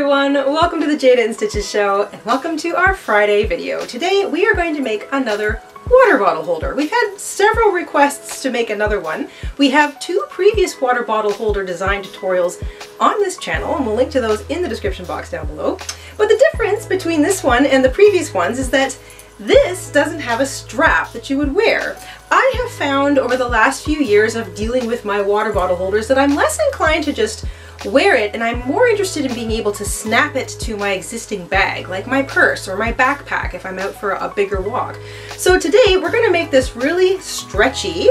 everyone, welcome to the Jayda InStitches show and welcome to our Friday video. Today we are going to make another water bottle holder. We've had several requests to make another one. We have two previous water bottle holder design tutorials on this channel and we'll link to those in the description box down below. But the difference between this one and the previous ones is that this doesn't have a strap that you would wear. I have found over the last few years of dealing with my water bottle holders that I'm less inclined to just wear it, and I'm more interested in being able to snap it to my existing bag, like my purse or my backpack if I'm out for a bigger walk. So today we're going to make this really stretchy,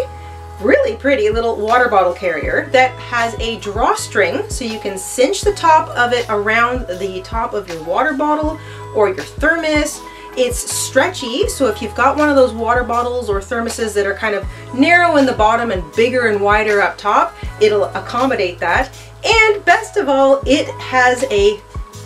really pretty little water bottle carrier that has a drawstring so you can cinch the top of it around the top of your water bottle or your thermos. It's stretchy, so if you've got one of those water bottles or thermoses that are kind of narrow in the bottom and bigger and wider up top, it'll accommodate that. And best of all, it has a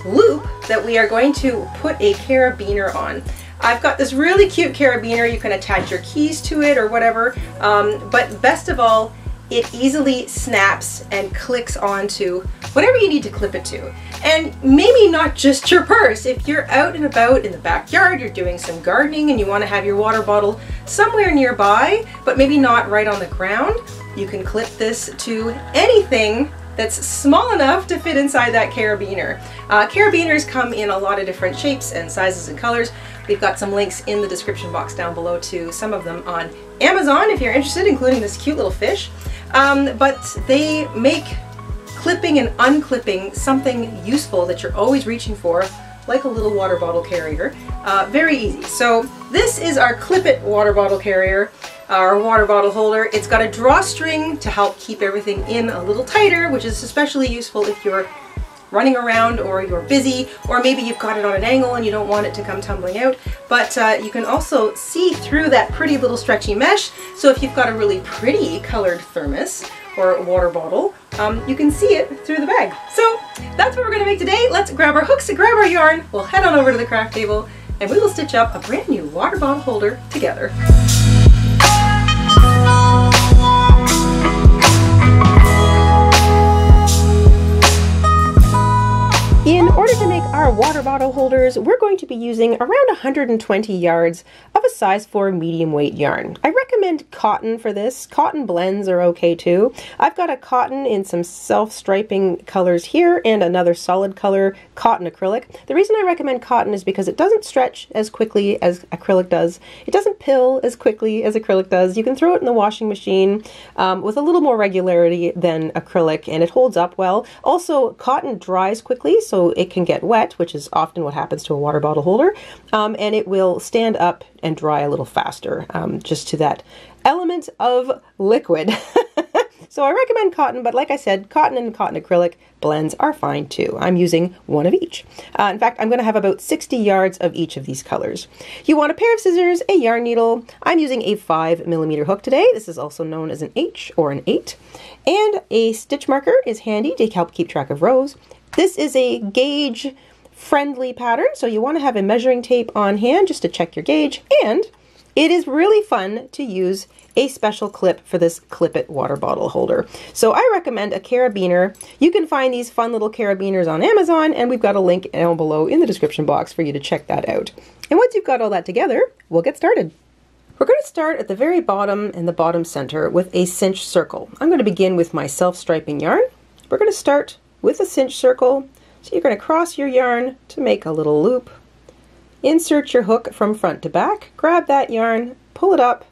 loop that we are going to put a carabiner on. I've got this really cute carabiner. You can attach your keys to it or whatever, but best of all, it easily snaps and clicks onto whatever you need to clip it to. And maybe not just your purse. If you're out and about in the backyard, you're doing some gardening and you want to have your water bottle somewhere nearby, but maybe not right on the ground, you can clip this to anything that's small enough to fit inside that carabiner. Carabiners come in a lot of different shapes and sizes and colors. We've got some links in the description box down below to some of them on Amazon if you're interested, including this cute little fish. But they make clipping and unclipping something useful that you're always reaching for, like a little water bottle carrier. Very easy. So this is our Clip It water bottle carrier, our water bottle holder. It's got a drawstring to help keep everything in a little tighter, which is especially useful if you're running around or you're busy, or maybe you've got it on an angle and you don't want it to come tumbling out. But you can also see through that pretty little stretchy mesh, so if you've got a really pretty colored thermos or water bottle, you can see it through the bag. So that's what we're going to make today. Let's grab our hooks and grab our yarn. We'll head on over to the craft table and we will stitch up a brand new water bottle holder together. In order to make our water bottle holders, we're going to be using around 120 yards of a size 4 medium weight yarn. I recommend cotton for this. Cotton blends are okay too. I've got a cotton in some self-striping colors here and another solid color cotton acrylic. The reason I recommend cotton is because it doesn't stretch as quickly as acrylic does. It doesn't pill as quickly as acrylic does. You can throw it in the washing machine with a little more regularity than acrylic, and it holds up well. Also, cotton dries quickly, so it can get wet, which is often what happens to a water bottle holder, and it will stand up and dry a little faster, just to that element of liquid. So I recommend cotton, but like I said, cotton and cotton acrylic blends are fine too. I'm using one of each. In fact, I'm going to have about 60 yards of each of these colors. You want a pair of scissors, a yarn needle. I'm using a 5mm hook today. This is also known as an H or an 8. And a stitch marker is handy to help keep track of rows. This is a gauge friendly pattern, so you want to have a measuring tape on hand just to check your gauge, and it is really fun to use a special clip for this Clip It water bottle holder. So I recommend a carabiner. You can find these fun little carabiners on Amazon, and we've got a link down below in the description box for you to check that out. And once you've got all that together, we'll get started. We're going to start at the very bottom and the bottom center with a cinch circle. I'm going to begin with my self-striping yarn. We're going to start with a cinch circle. So you're going to cross your yarn to make a little loop. Insert your hook from front to back, grab that yarn, pull it up,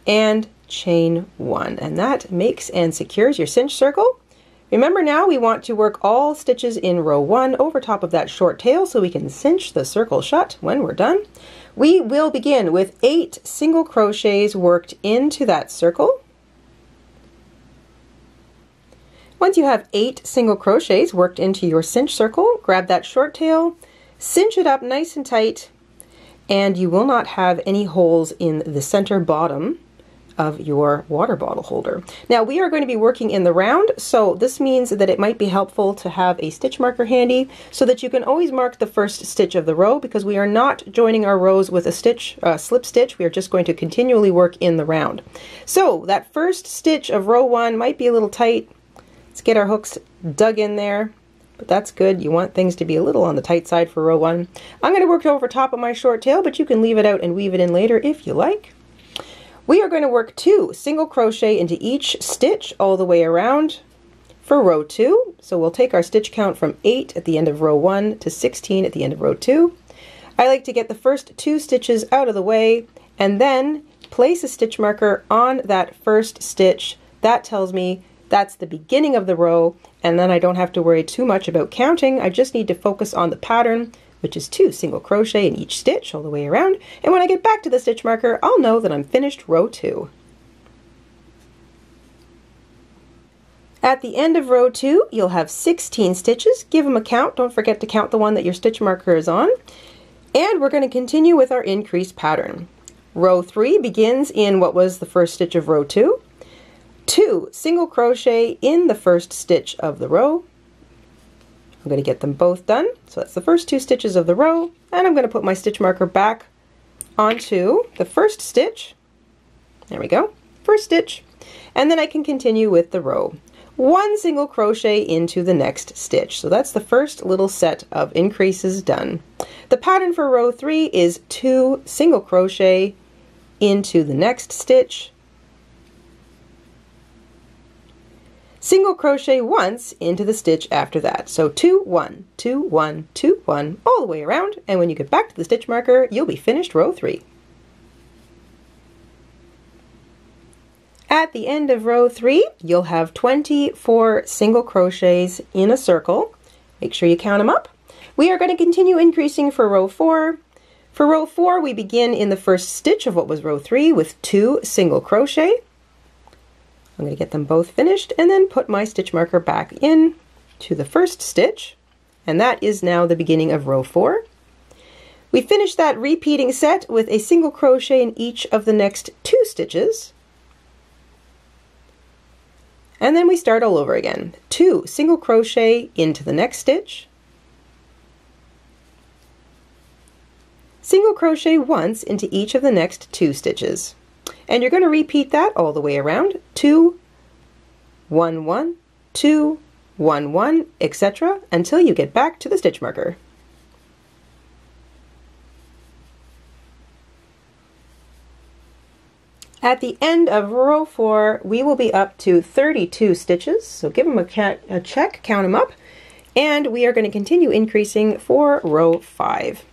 and chain 1. And that makes and secures your cinch circle. Remember now we want to work all stitches in row 1 over top of that short tail so we can cinch the circle shut when we're done. We will begin with 8 single crochets worked into that circle. Once you have 8 single crochets worked into your cinch circle, grab that short tail, cinch it up nice and tight, and you will not have any holes in the center bottom of your water bottle holder. Now we are going to be working in the round, so this means that it might be helpful to have a stitch marker handy so that you can always mark the first stitch of the row, because we are not joining our rows with a stitch, slip stitch. We are just going to continually work in the round. So that first stitch of row 1 might be a little tight. Let's get our hooks dug in there but that's good. You want things to be a little on the tight side for row 1. I'm going to work over top of my short tail, but you can leave it out and weave it in later if you like. We are going to work 2 single crochet into each stitch all the way around for row 2. So we'll take our stitch count from 8 at the end of row 1 to 16 at the end of row 2. I like to get the first 2 stitches out of the way and then place a stitch marker on that first stitch. That tells me that's the beginning of the row, and then I don't have to worry too much about counting. I just need to focus on the pattern, which is 2 single crochet in each stitch all the way around, and when I get back to the stitch marker, I'll know that I'm finished row 2. At the end of row 2, you'll have 16 stitches. Give them a count. Don't forget to count the one that your stitch marker is on. And we're going to continue with our increase pattern. Row 3 begins in what was the first stitch of row 2. 2 single crochet in the first stitch of the row. I'm going to get them both done. So that's the first 2 stitches of the row, and I'm going to put my stitch marker back onto the first stitch. There we go, first stitch, and then I can continue with the row. 1 single crochet into the next stitch. So that's the first little set of increases done. The pattern for row 3 is 2 single crochet into the next stitch, single crochet once into the stitch after that. So 2, 1, 2, 1, 2, 1, all the way around, and when you get back to the stitch marker, you'll be finished row 3. At the end of row 3, you'll have 24 single crochets in a circle. Make sure you count them up. We are going to continue increasing for row 4. For row 4, we begin in the first stitch of what was row 3 with 2 single crochet. I'm going to get them both finished and then put my stitch marker back in to the first stitch, and that is now the beginning of row 4. We finish that repeating set with a single crochet in each of the next 2 stitches, and then we start all over again. 2 single crochet into the next stitch, single crochet once into each of the next 2 stitches. And you're going to repeat that all the way around. 2, 1, 1, 2, 1, 1, etc. until you get back to the stitch marker. At the end of row 4, we will be up to 32 stitches. So give them a check, count them up, and we are going to continue increasing for row 5.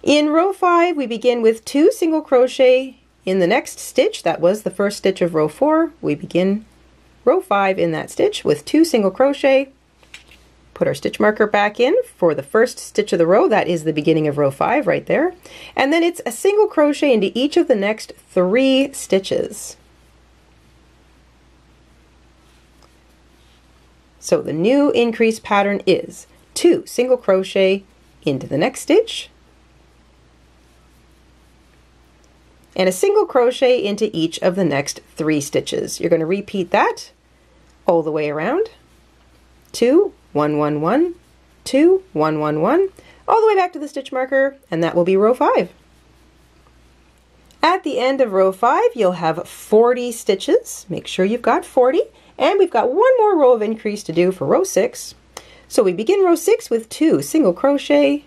In row 5, we begin with 2 single crochet in the next stitch. That was the first stitch of row 4. We begin row 5 in that stitch with 2 single crochet. Put our stitch marker back in for the first stitch of the row. That is the beginning of row 5 right there. And then it's a single crochet into each of the next 3 stitches. So the new increase pattern is 2 single crochet into the next stitch, and a single crochet into each of the next 3 stitches. You're going to repeat that all the way around. 2, 1, 1, 1, 2, 1, 1, 1, all the way back to the stitch marker, and that will be row 5. At the end of row 5, you'll have 40 stitches. Make sure you've got 40, and we've got one more row of increase to do for row 6. So we begin row 6 with 2 single crochet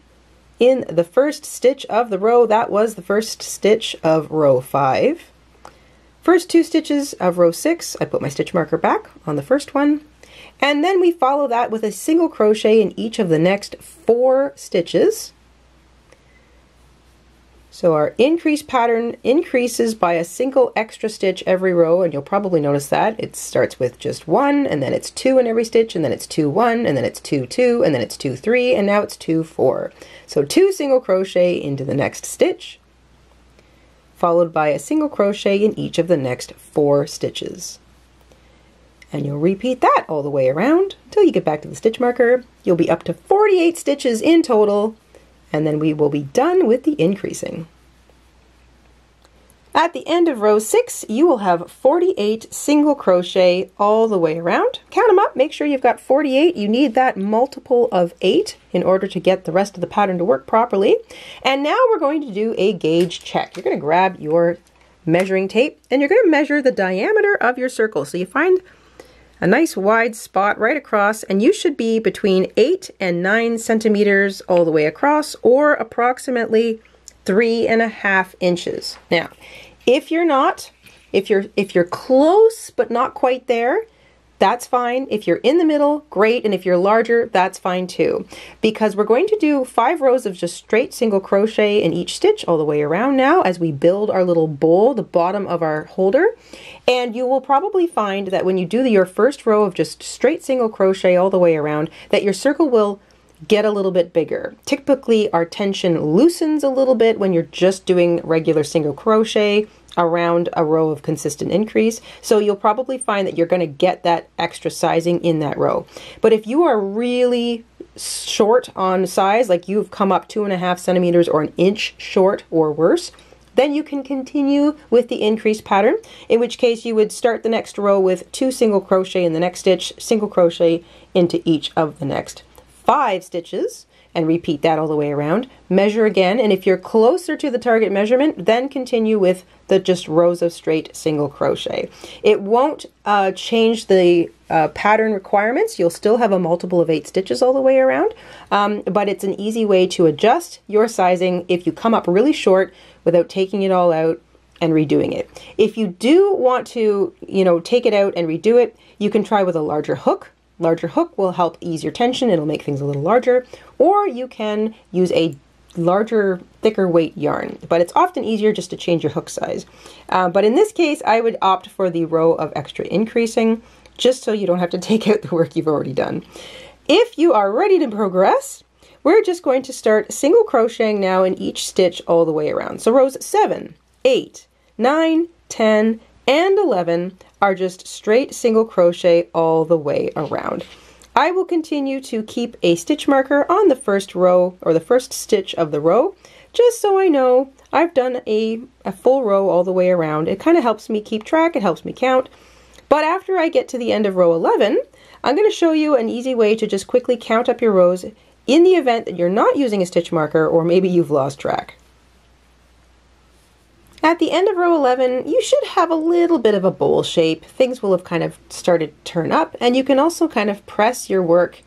in the first stitch of the row. That was the first stitch of row 5. First 2 stitches of row 6, I put my stitch marker back on the first one, and then we follow that with a single crochet in each of the next 4 stitches. So our increase pattern increases by a single extra stitch every row, and you'll probably notice that it starts with just 1, and then it's 2 in every stitch, and then it's 2, 1, and then it's 2, 2, and then it's 2, 3, and now it's 2, 4. So 2 single crochet into the next stitch, followed by a single crochet in each of the next 4 stitches. And you'll repeat that all the way around until you get back to the stitch marker. You'll be up to 48 stitches in total, and then we will be done with the increasing. At the end of row 6, you will have 48 single crochet all the way around. Count them up, make sure you've got 48. You need that multiple of 8 in order to get the rest of the pattern to work properly. And now we're going to do a gauge check. You're going to grab your measuring tape and you're going to measure the diameter of your circle. So you find a nice wide spot right across, and you should be between 8 and 9 centimeters all the way across, or approximately 3.5 inches. Now, if you're not, if you're close but not quite there, that's fine. If you're in the middle, great. And if you're larger, that's fine too. Because we're going to do 5 rows of just straight single crochet in each stitch all the way around now as we build our little bowl, the bottom of our holder. And you will probably find that when you do your first row of just straight single crochet all the way around, that your circle will get a little bit bigger. Typically, our tension loosens a little bit when you're just doing regular single crochet around a row of consistent increase. So you'll probably find that you're going to get that extra sizing in that row. But if you are really short on size, like you've come up 2.5 centimeters or an inch short or worse, then you can continue with the increase pattern, in which case you would start the next row with 2 single crochet in the next stitch, single crochet into each of the next 5 stitches, and repeat that all the way around. Measure again, and if you're closer to the target measurement, then continue with the just rows of straight single crochet. It won't change the pattern requirements. You'll still have a multiple of 8 stitches all the way around, but it's an easy way to adjust your sizing if you come up really short without taking it all out and redoing it. If you do want to, take it out and redo it, you can try with a larger hook. Larger hook will help ease your tension. It'll make things a little larger. Or you can use a larger, thicker weight yarn, but it's often easier just to change your hook size. But in this case, I would opt for the row of extra increasing, just so you don't have to take out the work you've already done. If you are ready to progress, we're just going to start single crocheting now in each stitch all the way around. So rows 7, 8, 9, 10, and 11 are just straight single crochet all the way around. I will continue to keep a stitch marker on the first row or the first stitch of the row, just so I know I've done a full row all the way around. It kind of helps me keep track, it helps me count. But after I get to the end of row 11, I'm going to show you an easy way to just quickly count up your rows in the event that you're not using a stitch marker, or maybe you've lost track. At the end of row 11, you should have a little bit of a bowl shape. Things will have kind of started to turn up, and you can also kind of press your work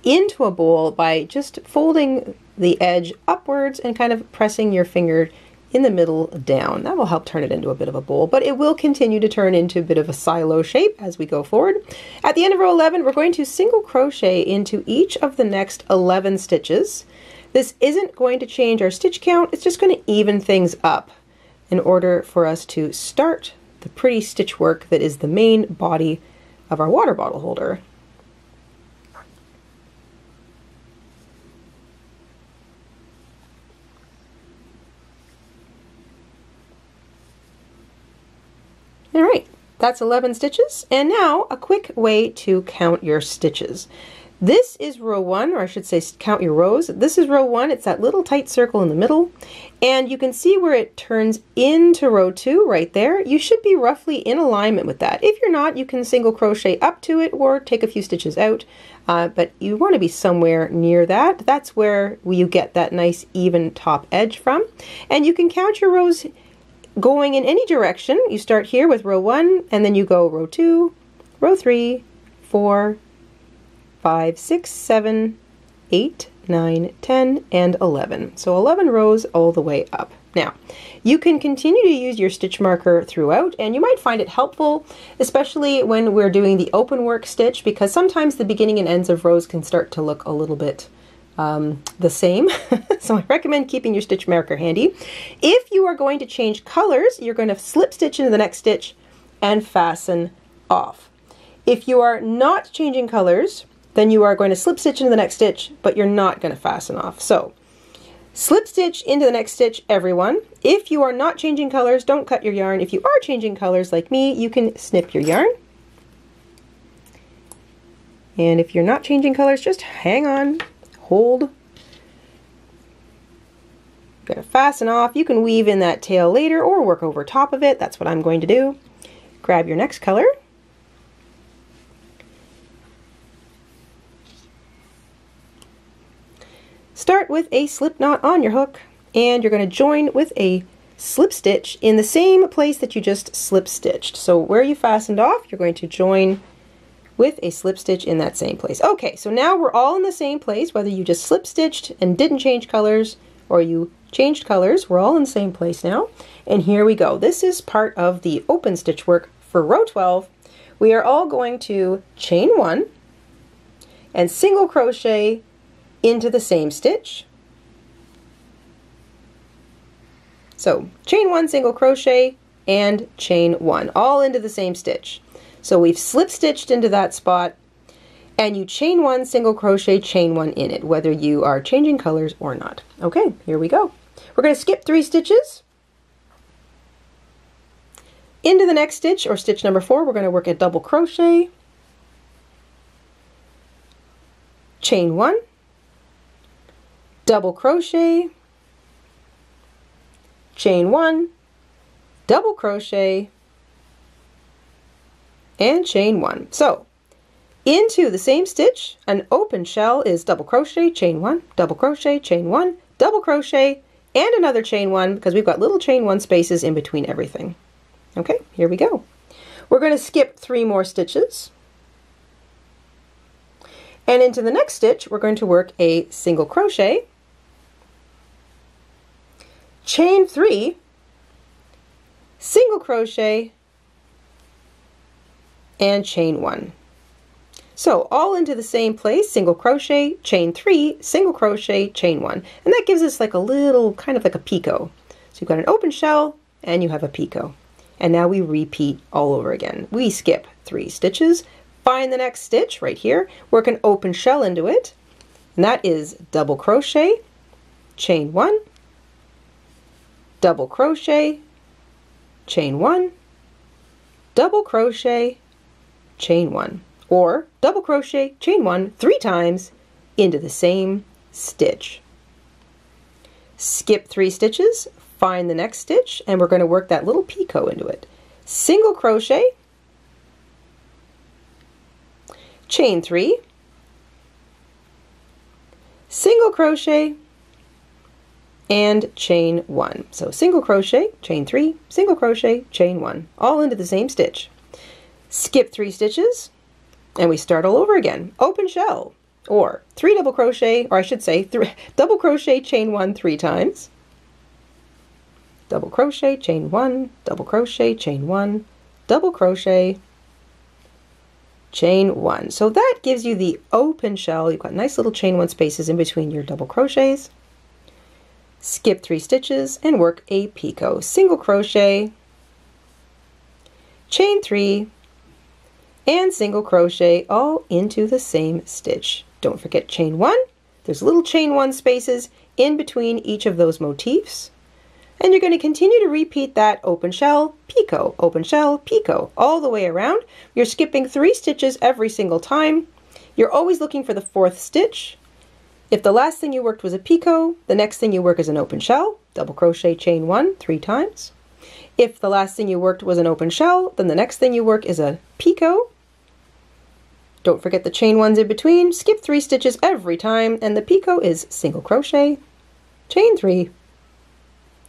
into a bowl by just folding the edge upwards and kind of pressing your finger in the middle down. That will help turn it into a bit of a bowl, but it will continue to turn into a bit of a silo shape as we go forward. At the end of row 11, we're going to single crochet into each of the next 11 stitches. This isn't going to change our stitch count, it's just going to even things up in order for us to start the pretty stitch work that is the main body of our water bottle holder. All right, that's 11 stitches, and now a quick way to count your stitches. This is row 1, or I should say count your rows. This is row 1, it's that little tight circle in the middle, and you can see where it turns into row 2 right there. You should be roughly in alignment with that. If you're not, you can single crochet up to it or take a few stitches out, but you want to be somewhere near that. That's where you get that nice even top edge from. And you can count your rows going in any direction. You start here with row 1, and then you go row 2, row 3, 4, 5, 6, 7, 8, 9, 10, and 11. So 11 rows all the way up. Now, you can continue to use your stitch marker throughout, and you might find it helpful, especially when we're doing the open work stitch, because sometimes the beginning and ends of rows can start to look a little bit the same. So I recommend keeping your stitch marker handy. If you are going to change colors, you're going to slip stitch into the next stitch and fasten off. If you are not changing colors, then you are going to slip stitch into the next stitch, but you're not going to fasten off. So slip stitch into the next stitch, everyone. If you are not changing colors, don't cut your yarn. If you are changing colors like me, you can snip your yarn. And if you're not changing colors, just hang on, hold. You're going to fasten off. You can weave in that tail later or work over top of it. That's what I'm going to do. Grab your next color. Start with a slip knot on your hook, and you're going to join with a slip stitch in the same place that you just slip stitched. So where you fastened off, you're going to join with a slip stitch in that same place. Okay, so now we're all in the same place, whether you just slip stitched and didn't change colors or you changed colors, we're all in the same place now. And here we go. This is part of the open stitch work for row 12. We are all going to chain 1 and single crochet into the same stitch. So chain 1, single crochet, and chain 1, all into the same stitch. So we've slip stitched into that spot, and you chain 1, single crochet, chain 1 in it, whether you are changing colors or not. Okay, here we go. We're going to skip 3 stitches. Into the next stitch, or stitch number 4, we're going to work a double crochet, chain 1, double crochet, chain 1, double crochet, and chain 1. So into the same stitch, an open shell is double crochet, chain 1, double crochet, chain 1, double crochet, and another chain 1, because we've got little chain 1 spaces in between everything. Okay, here we go. We're going to skip 3 more stitches. And into the next stitch, we're going to work a single crochet, chain 3, single crochet, and chain 1. So all into the same place, single crochet, chain 3, single crochet, chain 1. And that gives us like a little, kind of like a picot. So you've got an open shell and you have a picot. And now we repeat all over again. We skip 3 stitches, find the next stitch right here, work an open shell into it, and that is double crochet, chain 1, double crochet, chain 1, double crochet, chain 1, or double crochet, chain 1 3 times into the same stitch. Skip 3 stitches, find the next stitch, and we're going to work that little picot into it. Single crochet, chain 3, single crochet, and chain 1. So single crochet, chain 3, single crochet, chain 1, all into the same stitch. Skip 3 stitches, and we start all over again. Open shell, or 3 double crochet, or I should say double crochet, chain 1 3 times. Double crochet, chain 1, double crochet, chain 1, double crochet, chain 1. So that gives you the open shell. You've got nice little chain 1 spaces in between your double crochets. Skip 3 stitches and work a picot. Single crochet, chain 3, and single crochet all into the same stitch. Don't forget chain 1. There's little chain 1 spaces in between each of those motifs. And you're going to continue to repeat that open shell, picot, all the way around. You're skipping 3 stitches every single time. You're always looking for the 4th stitch. If the last thing you worked was a picot, the next thing you work is an open shell, double crochet, chain 1 3 times. If the last thing you worked was an open shell, then the next thing you work is a picot. Don't forget the chain 1s in between. Skip 3 stitches every time, and the picot is single crochet, chain 3,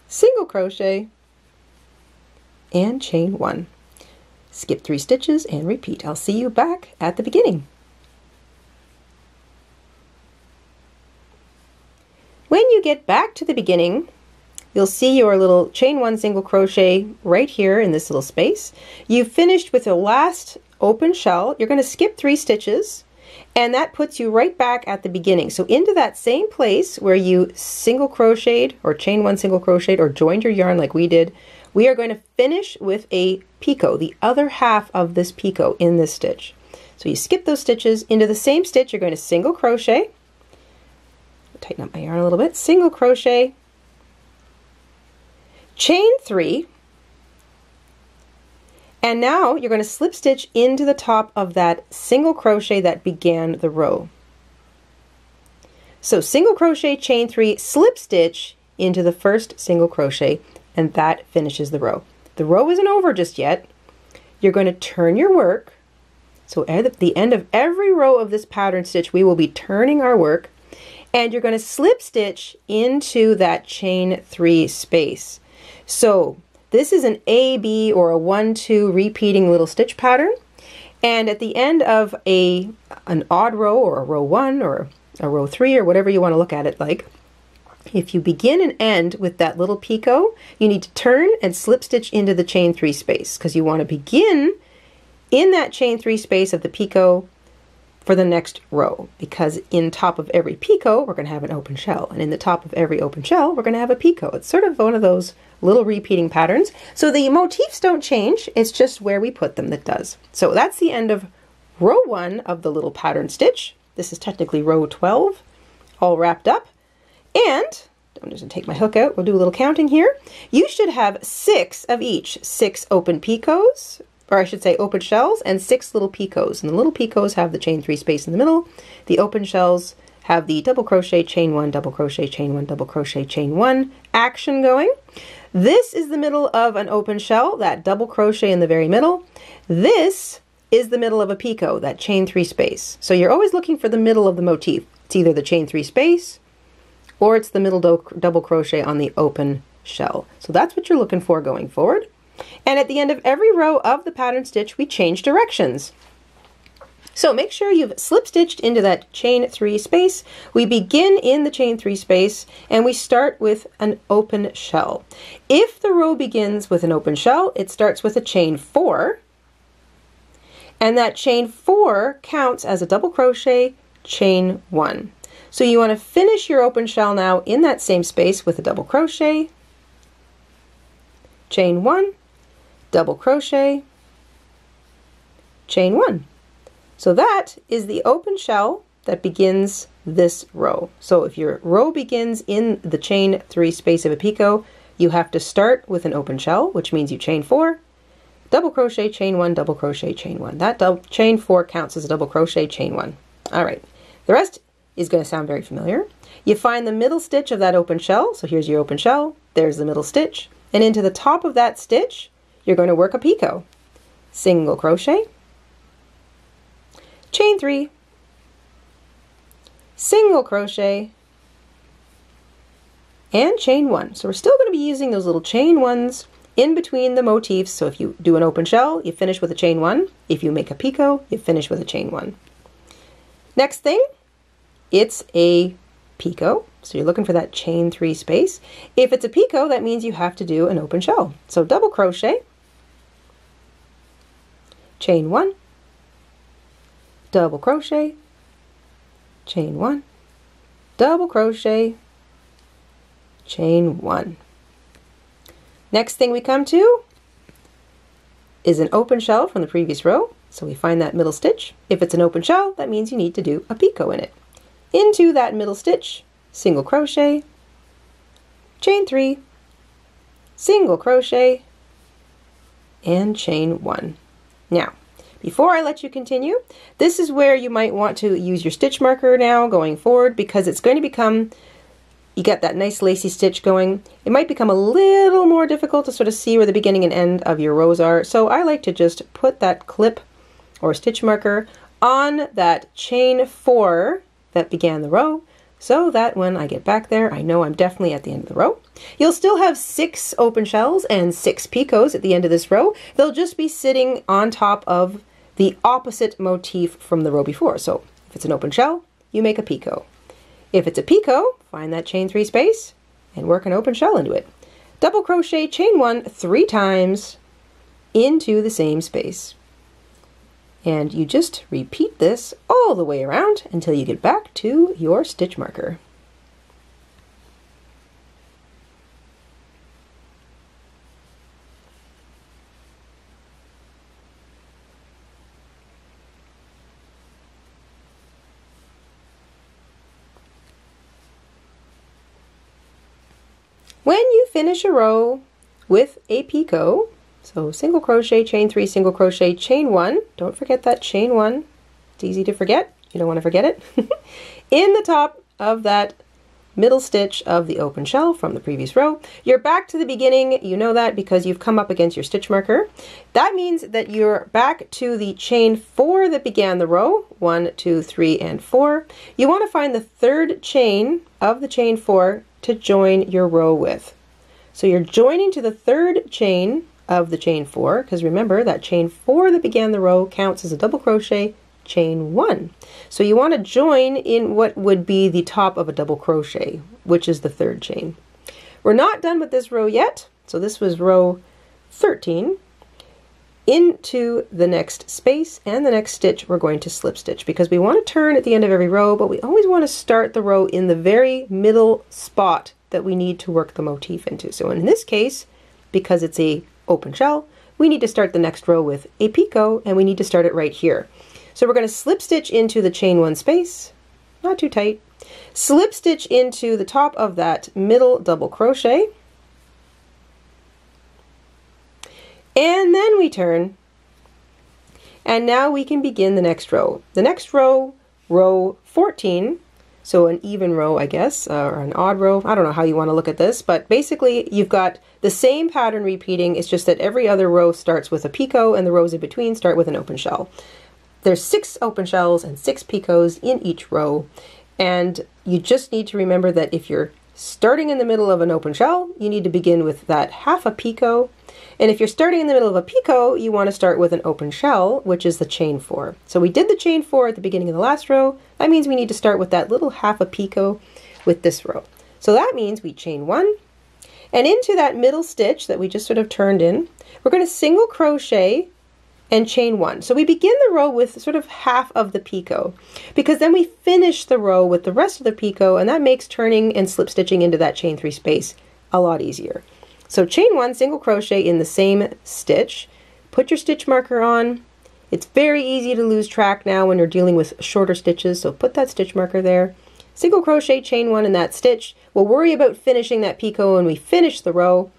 single crochet, and chain 1. Skip 3 stitches and repeat. I'll see you back at the beginning. When you get back to the beginning, you'll see your little chain 1 single crochet right here in this little space. You've finished with the last open shell. You're going to skip 3 stitches, and that puts you right back at the beginning. So into that same place where you single crocheted or chain 1 single crocheted or joined your yarn like we did, we are going to finish with a picot, the other half of this picot in this stitch. So you skip those stitches. Into the same stitch, you're going to single crochet, tighten up my yarn a little bit, single crochet, chain 3, and now you're going to slip stitch into the top of that single crochet that began the row. So single crochet, chain 3, slip stitch into the first single crochet, and that finishes the row. The row isn't over just yet. You're going to turn your work. So at the end of every row of this pattern stitch, we will be turning our work, and you're going to slip stitch into that chain 3 space. So this is an A, B, or a 1, 2 repeating little stitch pattern, And at the end of an odd row, or a row 1 or a row 3, or whatever you want to look at it like, if you begin and end with that little picot, you need to turn and slip stitch into the chain 3 space, because you want to begin in that chain 3 space of the picot for the next row, because in top of every picot we're going to have an open shell, and in the top of every open shell we're going to have a picot. It's sort of one of those little repeating patterns. So the motifs don't change, it's just where we put them that does. So that's the end of row 1 of the little pattern stitch. This is technically row 12, all wrapped up. And I'm just going to take my hook out, we'll do a little counting here. You should have 6 of each, 6 open picots, or I should say open shells, and 6 little picots. And the little picots have the chain 3 space in the middle. The open shells have the double crochet, chain 1, double crochet, chain 1, double crochet, chain 1 action going. This is the middle of an open shell, that double crochet in the very middle. This is the middle of a picot, that chain 3 space. So you're always looking for the middle of the motif. It's either the chain 3 space or it's the middle double crochet on the open shell. So that's what you're looking for going forward. And at the end of every row of the pattern stitch, we change directions. So make sure you've slip stitched into that chain 3 space. We begin in the chain 3 space and we start with an open shell. If the row begins with an open shell, it starts with a chain 4. And that chain 4 counts as a double crochet, chain 1. So you want to finish your open shell now in that same space with a double crochet, chain 1, double crochet, chain 1. So that is the open shell that begins this row. So if your row begins in the chain 3 space of a picot, you have to start with an open shell, which means you chain 4, double crochet, chain 1, double crochet, chain 1. That chain 4 counts as a double crochet, chain 1. All right, the rest is going to sound very familiar. You find the middle stitch of that open shell. So here's your open shell, there's the middle stitch, and into the top of that stitch you're going to work a picot. Single crochet, chain 3, single crochet, and chain 1. So we're still going to be using those little chain 1s in between the motifs. So if you do an open shell, you finish with a chain 1. If you make a picot, you finish with a chain 1. Next thing, it's a picot. So you're looking for that chain 3 space. If it's a picot, that means you have to do an open shell. So double crochet, chain 1, double crochet, chain 1, double crochet, chain 1. Next thing we come to is an open shell from the previous row. So we find that middle stitch. If it's an open shell, that means you need to do a picot in it. Into that middle stitch, single crochet, chain 3, single crochet, and chain 1. Now, before I let you continue, this is where you might want to use your stitch marker now going forward, because it's going to become, you got that nice lacy stitch going. It might become a little more difficult to sort of see where the beginning and end of your rows are. So I like to just put that clip or stitch marker on that chain 4 that began the row, so that when I get back there, I know I'm definitely at the end of the row. You'll still have 6 open shells and 6 picots at the end of this row. They'll just be sitting on top of the opposite motif from the row before. So if it's an open shell, you make a picot. If it's a picot, find that chain 3 space and work an open shell into it. Double crochet, chain 1 3 times into the same space. And you just repeat this all the way around until you get back to your stitch marker. When you finish a row with a picot, so single crochet, chain 3, single crochet, chain 1. Don't forget that chain 1. It's easy to forget. You don't want to forget it. In the top of that middle stitch of the open shell from the previous row, you're back to the beginning. You know that because you've come up against your stitch marker. That means that you're back to the chain 4 that began the row. 1, 2, 3, and 4. You want to find the 3rd chain of the chain 4 to join your row with. So you're joining to the 3rd chain of the chain 4, because remember that chain 4 that began the row counts as a double crochet, chain 1. So you want to join in what would be the top of a double crochet, which is the 3rd chain. We're not done with this row yet, so this was row 13. Into the next space and the next stitch we're going to slip stitch, because we want to turn at the end of every row, but we always want to start the row in the very middle spot that we need to work the motif into. So in this case, because it's a open shell, we need to start the next row with a picot, and we need to start it right here. So we're going to slip stitch into the chain 1 space, not too tight, slip stitch into the top of that middle double crochet, and then we turn, and now we can begin the next row. The next row, row 14, so an even row, I guess, or an odd row. I don't know how you want to look at this, but basically you've got the same pattern repeating. It's just that every other row starts with a picot and the rows in between start with an open shell. There's 6 open shells and 6 picots in each row, and you just need to remember that if you're starting in the middle of an open shell, you need to begin with that half a picot. And if you're starting in the middle of a picot, you want to start with an open shell, which is the chain 4. So we did the chain 4 at the beginning of the last row. That means we need to start with that little half a picot with this row. So that means we chain 1, and into that middle stitch that we just sort of turned in, we're going to single crochet and chain 1. So we begin the row with sort of half of the picot, because then we finish the row with the rest of the picot, and that makes turning and slip stitching into that chain 3 space a lot easier. So chain 1, single crochet in the same stitch, put your stitch marker on. It's very easy to lose track now when you're dealing with shorter stitches, so put that stitch marker there. Single crochet, chain 1 in that stitch. We'll worry about finishing that picot when we finish the row,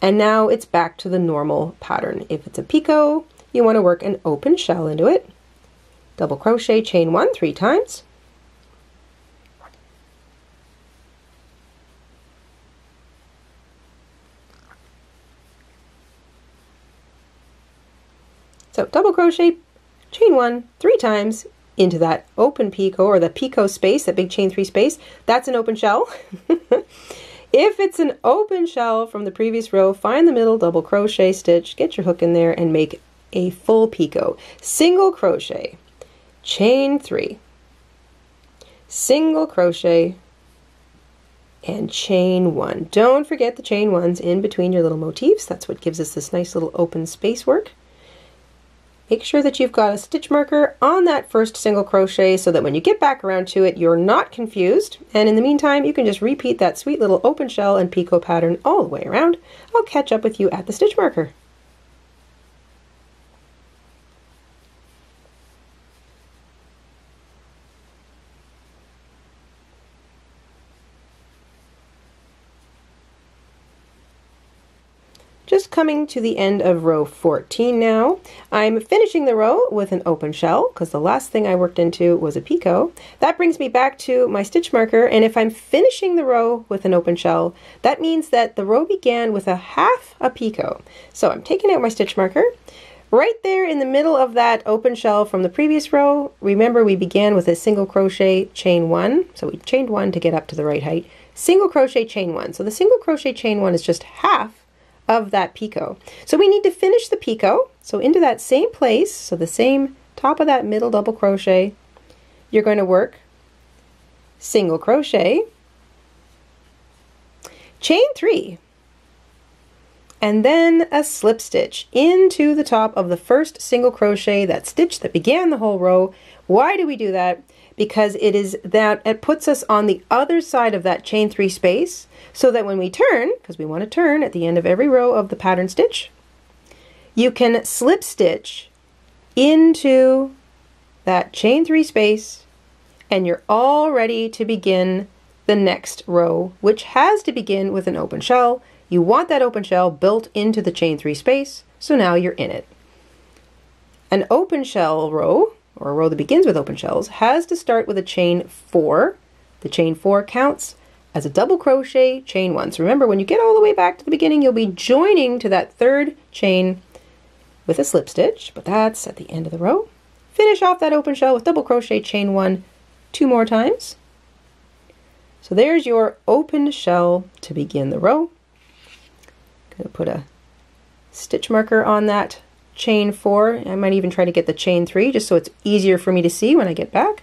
and now it's back to the normal pattern. If it's a picot, you want to work an open shell into it. Double crochet, chain 1 3 times. So double crochet, chain 1 3 times into that open picot, or the picot space, that big chain 3 space. That's an open shell. If it's an open shell from the previous row, find the middle double crochet stitch, get your hook in there, and make a full picot. Single crochet, chain 3, single crochet, and chain 1. Don't forget the chain 1s in between your little motifs. That's what gives us this nice little open space work. Make sure that you've got a stitch marker on that first single crochet so that when you get back around to it, you're not confused. And in the meantime, you can just repeat that sweet little open shell and picot pattern all the way around. I'll catch up with you at the stitch marker. Just coming to the end of row 14 now. I'm finishing the row with an open shell because the last thing I worked into was a picot. That brings me back to my stitch marker, and if I'm finishing the row with an open shell, that means that the row began with a half a picot. So I'm taking out my stitch marker. Right there in the middle of that open shell from the previous row, remember we began with a single crochet, chain 1. So we chained 1 to get up to the right height. Single crochet, chain 1. So the single crochet, chain 1 is just half of that picot. So we need to finish the picot. So into that same place, so the same top of that middle double crochet, you're going to work single crochet, chain 3, and then a slip stitch into the top of the first single crochet, that stitch that began the whole row. Why do we do that? Because it puts us on the other side of that chain 3 space, so that when we turn, because we want to turn at the end of every row of the pattern stitch, you can slip stitch into that chain 3 space, and you're all ready to begin the next row, which has to begin with an open shell. You want that open shell built into the chain 3 space, so now you're in it. An open shell row, or a row that begins with open shells, has to start with a chain 4. The chain 4 counts as a double crochet, chain 1. So remember, when you get all the way back to the beginning, you'll be joining to that third chain with a slip stitch, but that's at the end of the row. Finish off that open shell with double crochet, chain 1 2 more times. So there's your open shell to begin the row. Gonna put a stitch marker on that chain 4. I might even try to get the chain 3 just so it's easier for me to see when I get back.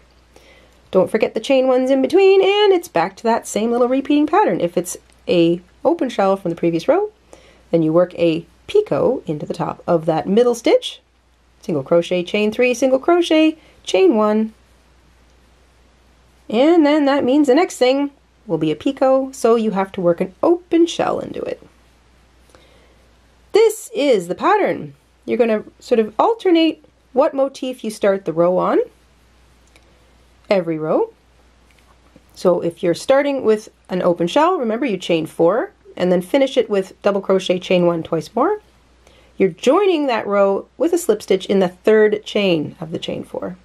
Don't forget the chain 1's in between, and it's back to that same little repeating pattern. If it's a open shell from the previous row, then you work a picot into the top of that middle stitch, single crochet, chain 3, single crochet, chain 1, and then that means the next thing will be a picot, so you have to work an open shell into it. This is the pattern. You're going to sort of alternate what motif you start the row on every row. So if you're starting with an open shell, remember you chain 4 and then finish it with double crochet, chain 1 twice more. You're joining that row with a slip stitch in the 3rd chain of the chain 4.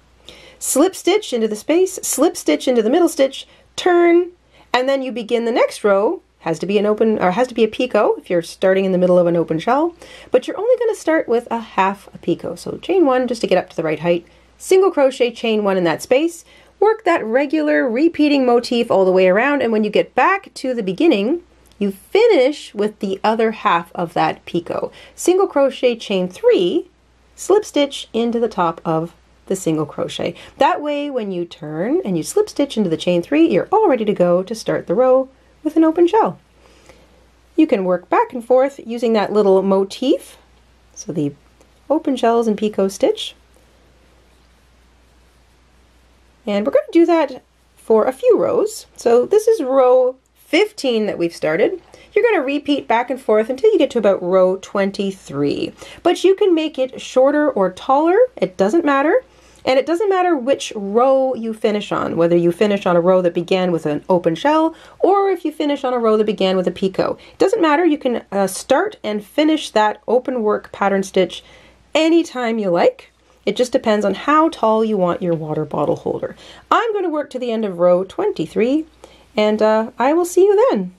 Slip stitch into the space, slip stitch into the middle stitch, turn, and then you begin the next row. Has to be an open, or has to be a picot if you're starting in the middle of an open shell, but you're only going to start with a half a picot. So chain 1 just to get up to the right height, single crochet, chain 1 in that space, work that regular repeating motif all the way around, and when you get back to the beginning, you finish with the other half of that picot. Single crochet, chain 3, slip stitch into the top of the single crochet. That way when you turn and you slip stitch into the chain 3, you're all ready to go to start the row with an open shell. You can work back and forth using that little motif, so the open shells and picot stitch. And we're going to do that for a few rows. So this is row 15 that we've started. You're going to repeat back and forth until you get to about row 23. But you can make it shorter or taller, it doesn't matter. And it doesn't matter which row you finish on, whether you finish on a row that began with an open shell or if you finish on a row that began with a picot. It doesn't matter, you can start and finish that open work pattern stitch anytime you like. It just depends on how tall you want your water bottle holder. I'm going to work to the end of row 23 and I will see you then.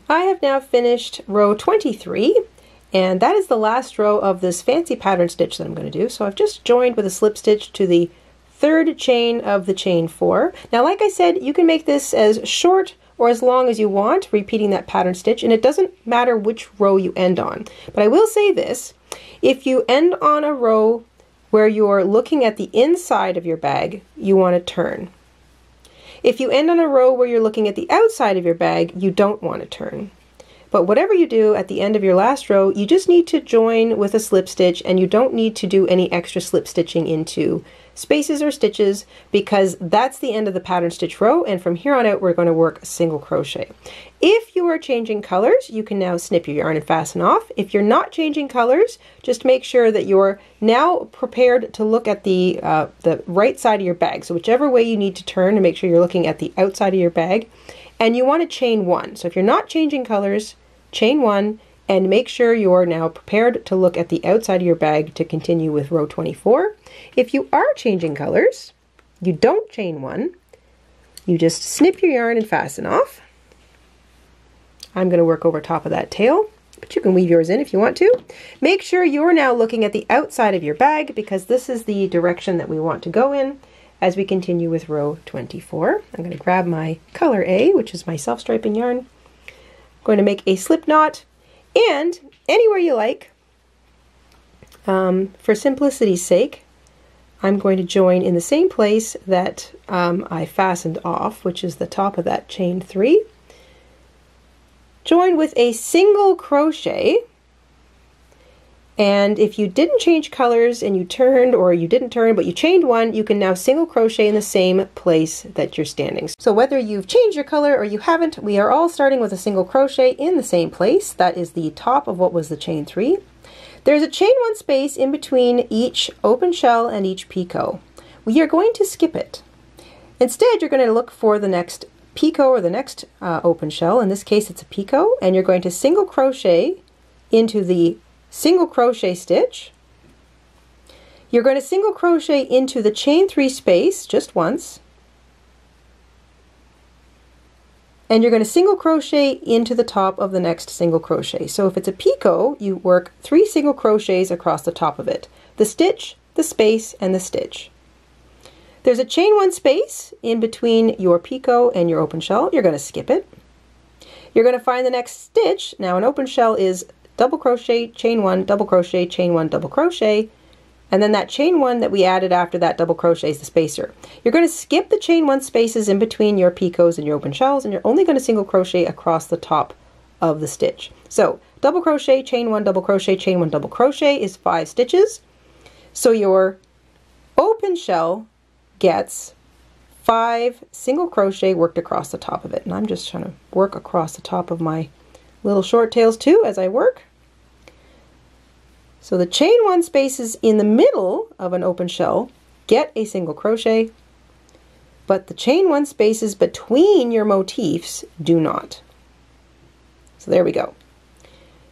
I have now finished row 23, and that is the last row of this fancy pattern stitch that I'm going to do. So I've just joined with a slip stitch to the 3rd chain of the chain 4. Now, like I said, you can make this as short or as long as you want, repeating that pattern stitch, and it doesn't matter which row you end on. But I will say this, if you end on a row where you're looking at the inside of your bag, you want to turn. If you end on a row where you're looking at the outside of your bag, you don't want to turn. But whatever you do at the end of your last row, you just need to join with a slip stitch, and you don't need to do any extra slip stitching into spaces or stitches, because that's the end of the pattern stitch row, and from here on out we're going to work a single crochet. If you are changing colors, you can now snip your yarn and fasten off. If you're not changing colors, just make sure that you're now prepared to look at the right side of your bag. So whichever way you need to turn, to make sure you're looking at the outside of your bag, and you want to chain 1. So if you're not changing colors, chain 1, and make sure you're now prepared to look at the outside of your bag to continue with row 24. If you are changing colors, you don't chain 1, you just snip your yarn and fasten off. I'm going to work over top of that tail, but you can weave yours in if you want to. Make sure you're now looking at the outside of your bag, because this is the direction that we want to go in as we continue with row 24. I'm going to grab my color A, which is my self-striping yarn. I'm going to make a slip knot, and anywhere you like, for simplicity's sake, I'm going to join in the same place that I fastened off, which is the top of that chain 3. Join with a single crochet, and if you didn't change colors and you turned, or you didn't turn but you chained 1, you can now single crochet in the same place that you're standing. So whether you've changed your color or you haven't, we are all starting with a single crochet in the same place. That is the top of what was the chain 3. There's a chain 1 space in between each open shell and each picot. We are going to skip it. Instead, you're going to look for the next picot or the next open shell. In this case, it's a picot, and you're going to single crochet into the single crochet stitch. You're going to single crochet into the chain 3 space just once, and you're going to single crochet into the top of the next single crochet. So if it's a picot, you work 3 single crochets across the top of it: the stitch, the space, and the stitch. There's a chain one space in between your picot and your open shell. You're going to skip it. You're going to find the next stitch. Now an open shell is double crochet, chain one, double crochet, chain one, double crochet, and then that chain one that we added after that double crochet is the spacer. You're going to skip the chain one spaces in between your picots and your open shells, and you're only going to single crochet across the top of the stitch. So double crochet, chain one, double crochet, chain one, double crochet is 5 stitches. So your open shell gets 5 single crochet worked across the top of it. And I'm just trying to work across the top of my little short tails too as I work. So the chain one spaces in the middle of an open shell get a single crochet, but the chain one spaces between your motifs do not. So there we go.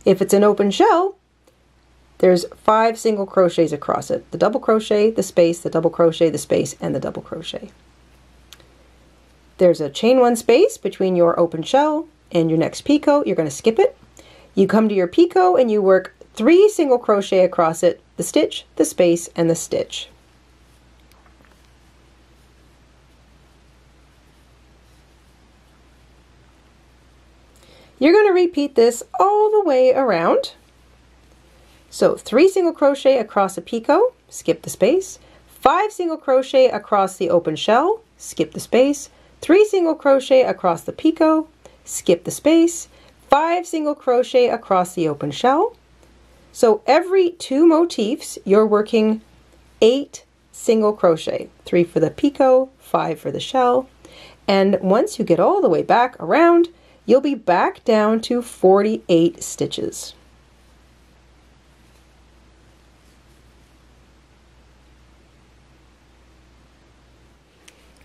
If it's an open shell, there's 5 single crochets across it. The double crochet, the space, the double crochet, the space, and the double crochet. There's a chain one space between your open shell and your next picot. You're going to skip it. You come to your picot and you work 3 single crochet across it, the stitch, the space, and the stitch. You're going to repeat this all the way around. So 3 single crochet across a picot, skip the space, 5 single crochet across the open shell, skip the space, 3 single crochet across the picot, skip the space, 5 single crochet across the open shell. So every 2 motifs you're working 8 single crochet, 3 for the picot, 5 for the shell, and once you get all the way back around, you'll be back down to 48 stitches.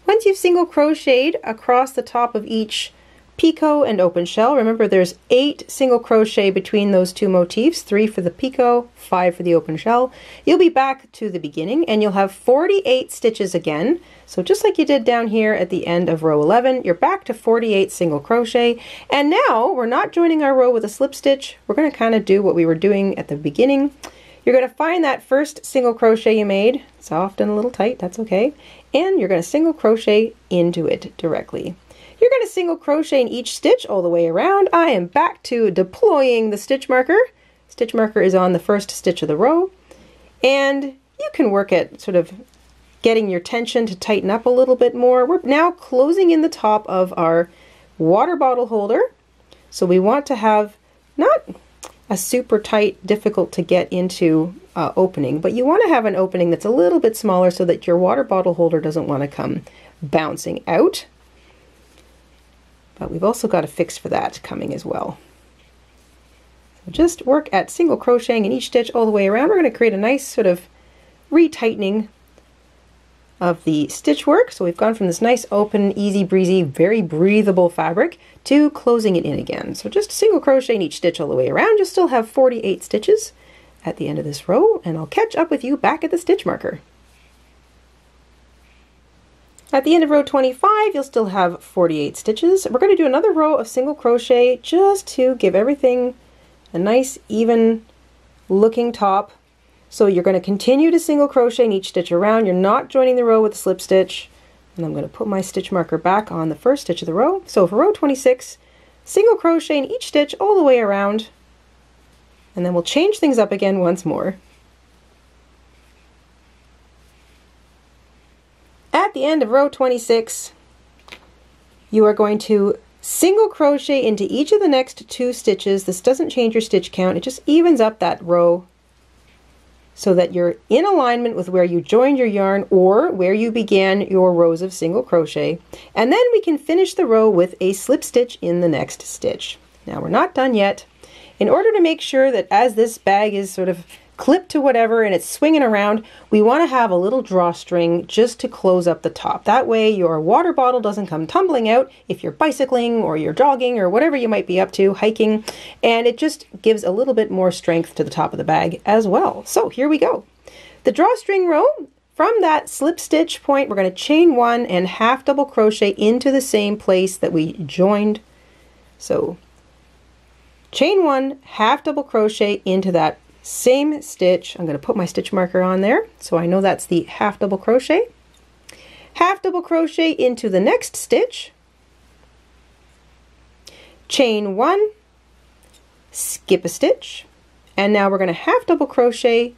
Once you've single crocheted across the top of each picot and open shell, remember there's 8 single crochet between those 2 motifs, 3 for the picot, 5 for the open shell. You'll be back to the beginning and you'll have 48 stitches again. So just like you did down here at the end of row 11, you're back to 48 single crochet. And now we're not joining our row with a slip stitch. We're going to kind of do what we were doing at the beginning. You're going to find that first single crochet you made. It's often a little tight, that's okay. And you're going to single crochet into it directly. You're going to single crochet in each stitch all the way around. I am back to deploying the stitch marker. Stitch marker is on the first stitch of the row. And you can work at sort of getting your tension to tighten up a little bit more. We're now closing in the top of our water bottle holder. So we want to have not a super tight, difficult to get into opening, but you want to have an opening that's a little bit smaller so that your water bottle holder doesn't want to come bouncing out. But we've also got a fix for that coming as well. So just work at single crocheting in each stitch all the way around. We're going to create a nice sort of retightening of the stitch work. So we've gone from this nice open, easy breezy, very breathable fabric to closing it in again. So just single crochet in each stitch all the way around. You'll still have 48 stitches at the end of this row, and I'll catch up with you back at the stitch marker. At the end of row 25, you'll still have 48 stitches. We're going to do another row of single crochet just to give everything a nice even looking top. So you're going to continue to single crochet in each stitch around. You're not joining the row with a slip stitch. And I'm going to put my stitch marker back on the first stitch of the row. So for row 26, single crochet in each stitch all the way around. And then we'll change things up again once more. At the end of row 26, you are going to single crochet into each of the next 2 stitches. This doesn't change your stitch count, it just evens up that row so that you're in alignment with where you joined your yarn or where you began your rows of single crochet. And then we can finish the row with a slip stitch in the next stitch. Now we're not done yet. In order to make sure that as this bag is sort of clipped to whatever and it's swinging around, we want to have a little drawstring just to close up the top. That way your water bottle doesn't come tumbling out if you're bicycling or you're jogging or whatever you might be up to, hiking, and it just gives a little bit more strength to the top of the bag as well. So here we go. The drawstring row, from that slip stitch point, we're going to chain 1 and half double crochet into the same place that we joined. So chain 1, half double crochet into that same stitch. I'm going to put my stitch marker on there so I know that's the half double crochet. half double crochet into the next stitch, chain 1, skip a stitch, and now we're going to half double crochet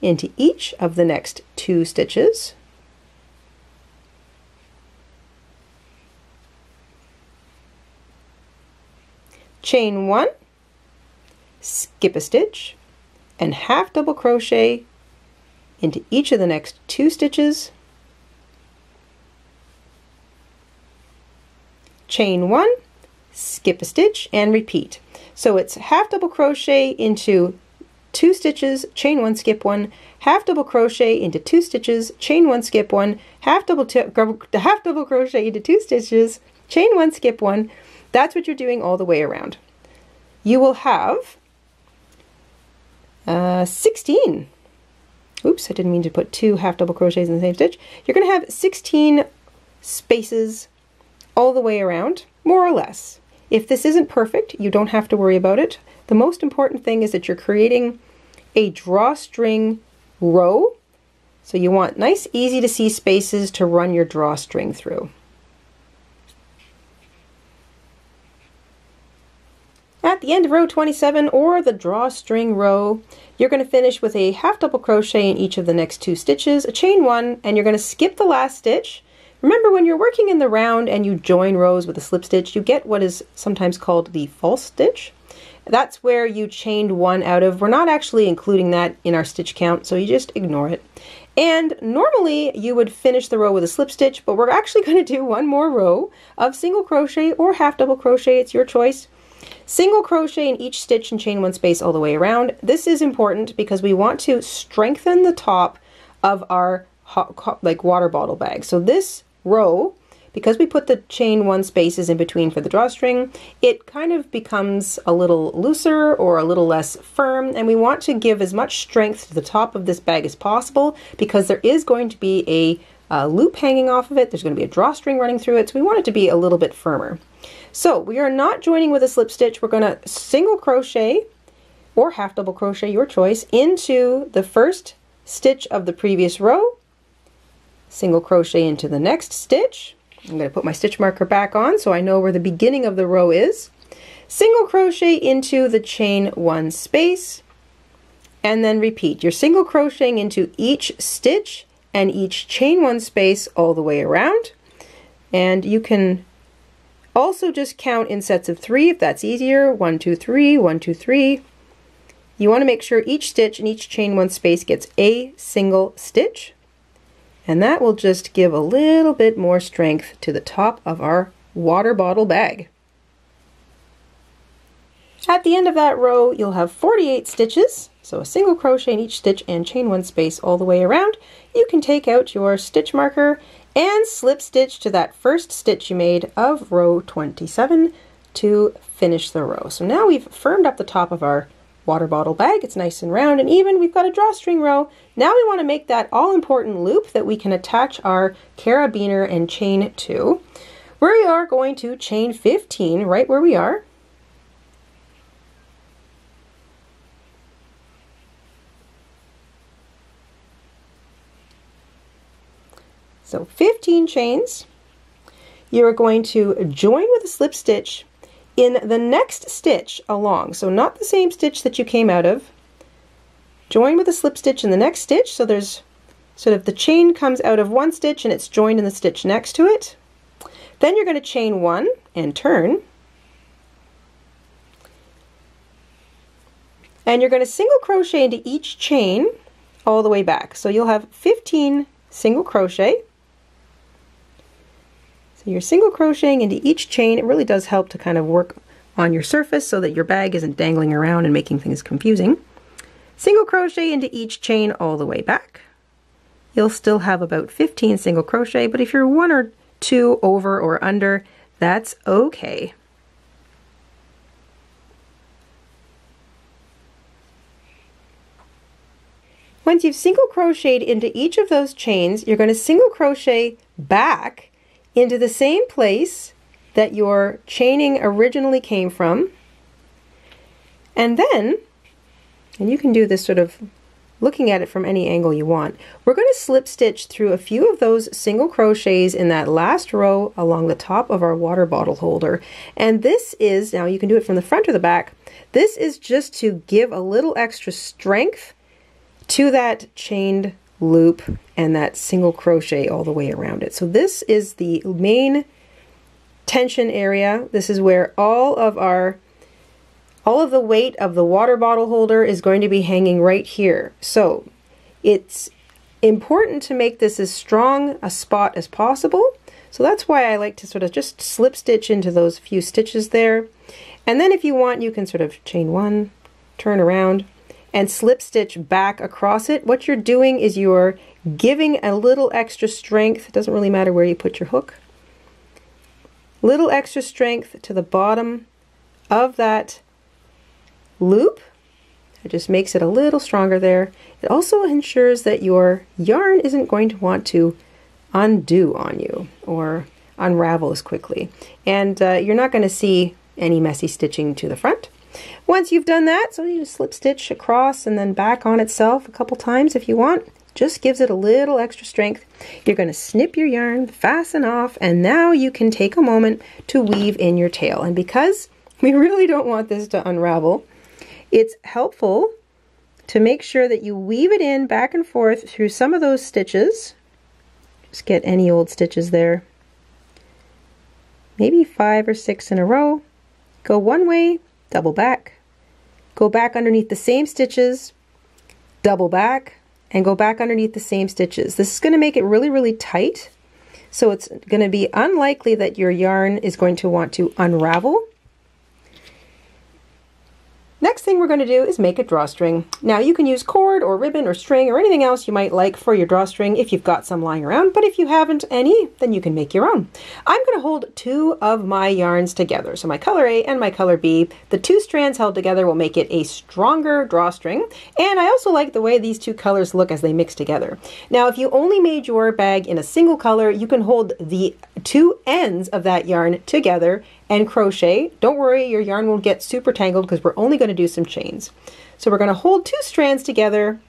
into each of the next 2 stitches. Chain 1, skip a stitch, and half double crochet into each of the next 2 stitches. Chain 1, skip a stitch, and repeat. So it's half double crochet into 2 stitches, chain 1, skip 1, half double crochet into 2 stitches, chain 1, skip 1, half double crochet into 2 stitches, chain 1, skip 1. That's what you're doing all the way around. You will have 16. Oops, I didn't mean to put 2 half double crochets in the same stitch. You're going to have 16 spaces all the way around, more or less. If this isn't perfect, you don't have to worry about it. The most important thing is that you're creating a drawstring row. So you want nice, easy to see spaces to run your drawstring through. At the end of row 27, or the drawstring row, you're going to finish with a half double crochet in each of the next 2 stitches, a chain 1, and you're going to skip the last stitch. Remember, when you're working in the round and you join rows with a slip stitch, you get what is sometimes called the false stitch. That's where you chained 1 out of. We're not actually including that in our stitch count, so you just ignore it. And normally you would finish the row with a slip stitch, but we're actually going to do one more row of single crochet or half double crochet, it's your choice. Single crochet in each stitch and chain 1 space all the way around. This is important because we want to strengthen the top of our water bottle bag. So this row, because we put the chain 1 spaces in between for the drawstring, it kind of becomes a little looser or a little less firm, and we want to give as much strength to the top of this bag as possible because there is going to be a loop hanging off of it. There's going to be a drawstring running through it, so we want it to be a little bit firmer. So we are not joining with a slip stitch. We're going to single crochet or half double crochet, your choice, into the first stitch of the previous row, single crochet into the next stitch. I'm going to put my stitch marker back on so I know where the beginning of the row is. Single crochet into the chain 1 space, and then repeat. You're single crocheting into each stitch and each chain 1 space all the way around. And you can also just count in sets of 3 if that's easier. 1, 2, 3, 1, 2, 3. You want to make sure each stitch and each chain 1 space gets a single stitch. And that will just give a little bit more strength to the top of our water bottle bag. At the end of that row, you'll have 48 stitches. So a single crochet in each stitch and chain 1 space all the way around. You can take out your stitch marker and slip stitch to that first stitch you made of row 27 to finish the row. So now we've firmed up the top of our water bottle bag. It's nice and round and even. We've got a drawstring row. Now we want to make that all-important loop that we can attach our carabiner and chain to. We are going to chain 15 right where we are. So 15 chains. You're going to join with a slip stitch in the next stitch along. So not the same stitch that you came out of. Join with a slip stitch in the next stitch. So there's sort of the chain comes out of one stitch and it's joined in the stitch next to it. Then you're going to chain 1 and turn. And you're going to single crochet into each chain all the way back. So you'll have 15 single crochet. So you're single crocheting into each chain. It really does help to kind of work on your surface so that your bag isn't dangling around and making things confusing. Single crochet into each chain all the way back. You'll still have about 15 single crochet, but if you're 1 or 2 over or under, that's okay. Once you've single crocheted into each of those chains, you're going to single crochet back into the same place that your chaining originally came from. And then, and you can do this sort of looking at it from any angle you want. We're going to slip stitch through a few of those single crochets in that last row along the top of our water bottle holder. And this is, now you can do it from the front or the back, this is just to give a little extra strength to that chained loop and that single crochet all the way around it. So this is the main tension area. This is where all of the weight of the water bottle holder is going to be hanging right here. So it's important to make this as strong a spot as possible. So that's why I like to sort of just slip stitch into those few stitches there. And then if you want, you can sort of chain one, turn around, and slip stitch back across it. What you're doing is you're giving a little extra strength. It doesn't really matter where you put your hook. Little extra strength to the bottom of that loop. It just makes it a little stronger there. It also ensures that your yarn isn't going to want to undo on you or unravel as quickly. And you're not going to see any messy stitching to the front. Once you've done that, so you just slip stitch across and then back on itself a couple times if you want. Just gives it a little extra strength. You're going to snip your yarn, fasten off, and now you can take a moment to weave in your tail. And because we really don't want this to unravel, it's helpful to make sure that you weave it in back and forth through some of those stitches. Just get any old stitches there. Maybe 5 or 6 in a row. Go one way, double back. Go back underneath the same stitches, double back, and go back underneath the same stitches. This is going to make it really, really tight. So it's going to be unlikely that your yarn is going to want to unravel. Next thing we're going to do is make a drawstring. Now you can use cord or ribbon or string or anything else you might like for your drawstring if you've got some lying around, but if you haven't any, then you can make your own. I'm going to hold 2 of my yarns together, so my color A and my color B. The 2 strands held together will make it a stronger drawstring, and I also like the way these 2 colors look as they mix together. Now if you only made your bag in a single color, you can hold the 2 ends of that yarn together and crochet. Don't worry, your yarn won't get super tangled because we're only going to do some chains. So we're going to hold 2 strands together,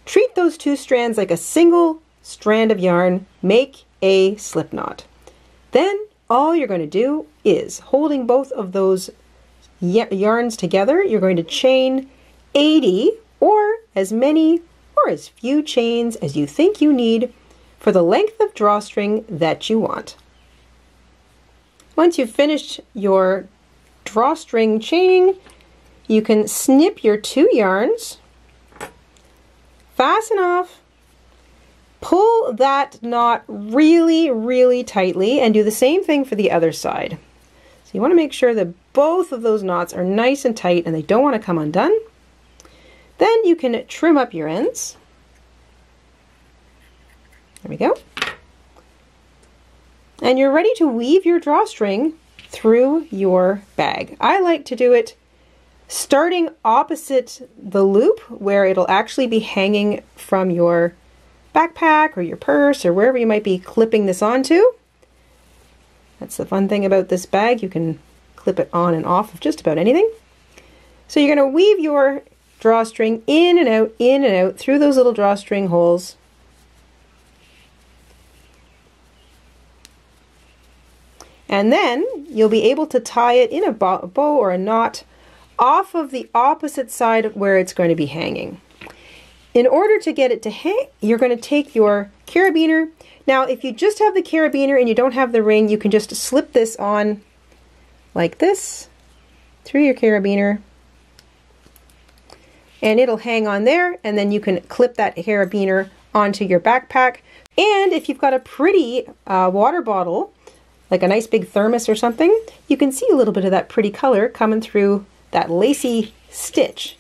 treat those 2 strands like a single strand of yarn, make a slip knot. Then all you're going to do is, holding both of those yarns together, you're going to chain 80 or as many or as few chains as you think you need for the length of drawstring that you want. Once you've finished your drawstring chaining, you can snip your 2 yarns, fasten off, pull that knot really, really tightly, and do the same thing for the other side. So you want to make sure that both of those knots are nice and tight and they don't want to come undone. Then you can trim up your ends. There we go. And you're ready to weave your drawstring through your bag. I like to do it starting opposite the loop where it'll actually be hanging from your backpack or your purse or wherever you might be clipping this onto. That's the fun thing about this bag. You can clip it on and off of just about anything. So you're going to weave your drawstring in and out through those little drawstring holes. And then you'll be able to tie it in a bow or a knot off of the opposite side where it's going to be hanging. In order to get it to hang, you're going to take your carabiner. Now, if you just have the carabiner and you don't have the ring, you can just slip this on like this through your carabiner. And it'll hang on there, and then you can clip that carabiner onto your backpack. And if you've got a pretty water bottle, like a nice big thermos or something, you can see a little bit of that pretty color coming through that lacy stitch.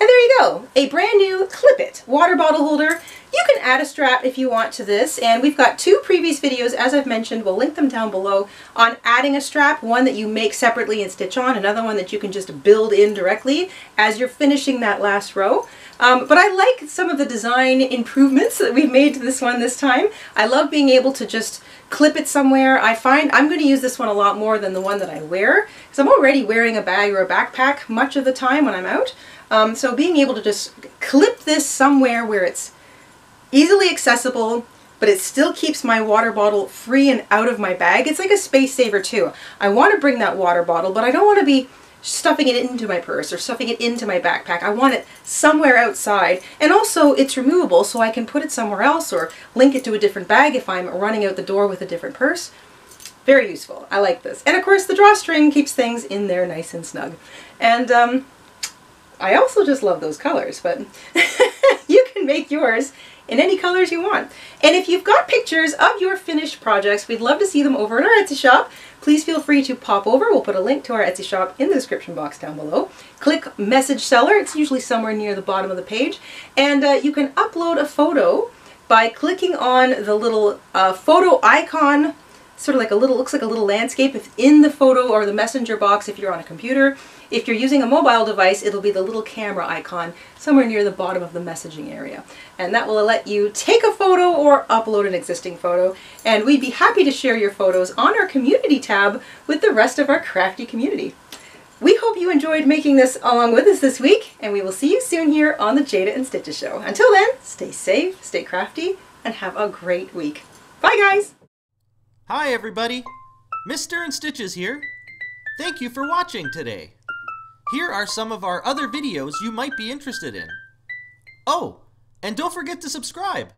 And there you go, a brand new Clip It water bottle holder. You can add a strap if you want to this, and we've got 2 previous videos, as I've mentioned, we'll link them down below, on adding a strap, one that you make separately and stitch on, another one that you can just build in directly as you're finishing that last row. But I like some of the design improvements that we've made to this one this time. I love being able to just clip it somewhere. I find I'm going to use this one a lot more than the one that I wear, because I'm already wearing a bag or a backpack much of the time when I'm out. So being able to just clip this somewhere where it's easily accessible, but it still keeps my water bottle free and out of my bag. It's like a space saver too. I want to bring that water bottle, but I don't want to be stuffing it into my purse or stuffing it into my backpack. I want it somewhere outside, and also it's removable, so I can put it somewhere else or link it to a different bag if I'm running out the door with a different purse. Very useful. I like this. And of course the drawstring keeps things in there nice and snug. And I also just love those colors, but you can make yours in any colors you want. And if you've got pictures of your finished projects, we'd love to see them over in our Etsy shop. Please feel free to pop over. We'll put a link to our Etsy shop in the description box down below. Click Message Seller. It's usually somewhere near the bottom of the page. And you can upload a photo by clicking on the little photo icon, sort of like a little, looks like a little landscape in the photo or the messenger box if you're on a computer. If you're using a mobile device, it'll be the little camera icon somewhere near the bottom of the messaging area. And that will let you take a photo or upload an existing photo. And we'd be happy to share your photos on our community tab with the rest of our crafty community. We hope you enjoyed making this along with us this week, and we will see you soon here on the Jayda and Stitches show. Until then, stay safe, stay crafty, and have a great week. Bye guys! Hi everybody, Mr. InStitches here. Thank you for watching today. Here are some of our other videos you might be interested in. Oh, and don't forget to subscribe.